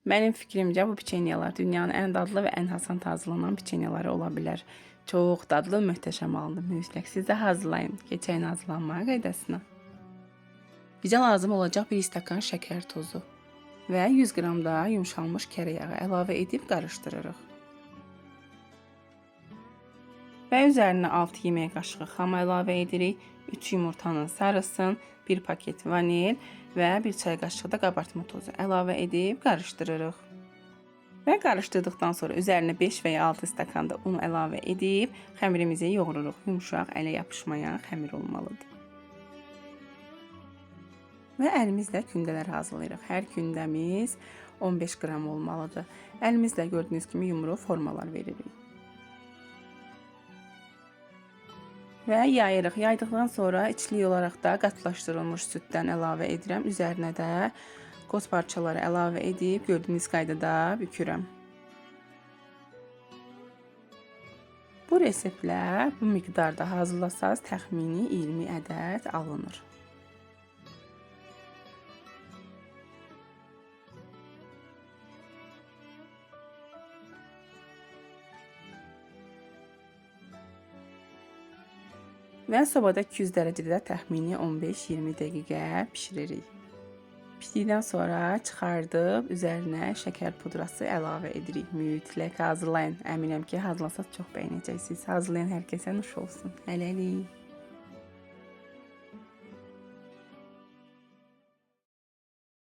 Mənim fikrimcə bu peçenyelər dünyanın ən dadlı və ən asan hazırlanan peçenyeləri ola bilər. Çox dadlı, möhtəşəm alındı mütləq. Siz də hazırlayın. Keçəyin hazırlanma qaydasına. Bizə lazım olacaq 1 stəkan şəkər tozu və 100 qram da yumşalmış kərə yağı əlavə edib qarışdırırıq. Və üzərinə 6 yemək qaşığı xam əlavə edirik. 3 yumurtanın sarısını, 1 paket vanil və 1 çay qaşığı da qabartma tozu əlavə edib qarışdırırıq. Və qarışdırdıqdan sonra üzərinə 5 və ya 6 stəkan da un əlavə edib xəmirimizi yoğururuq. Yumşaq, ələ yapışmayan xəmir olmalıdır. Və əlimizlə kündələr hazırlayırıq. Hər kündəmiz 15 qram olmalıdır. Əlimizlə gördüyünüz kimi yumru formalar veririk. Və yayırıq. Yaydıqdan sonra içli olaraq da qatılaşdırılmış süddən əlavə edirəm. Üzərinə də qoz parçaları əlavə edib gördüyünüz qaydada bükürəm. Bu reseptlə bu miqdarda hazırlasaz təxmini 20 ədəd alınır. Və sobada 200 dərəcədə təxmini 15-20 dəqiqə bişiririk. Pişdikdən sonra çıxardıb üzərinə şəkər pudrası əlavə edirik. Mütləq hazırlayın. Əminəm ki, hazırlasaz çox bəyənəcəksiniz. Hazırlayan hər kəsə nuş olsun. Hələlik.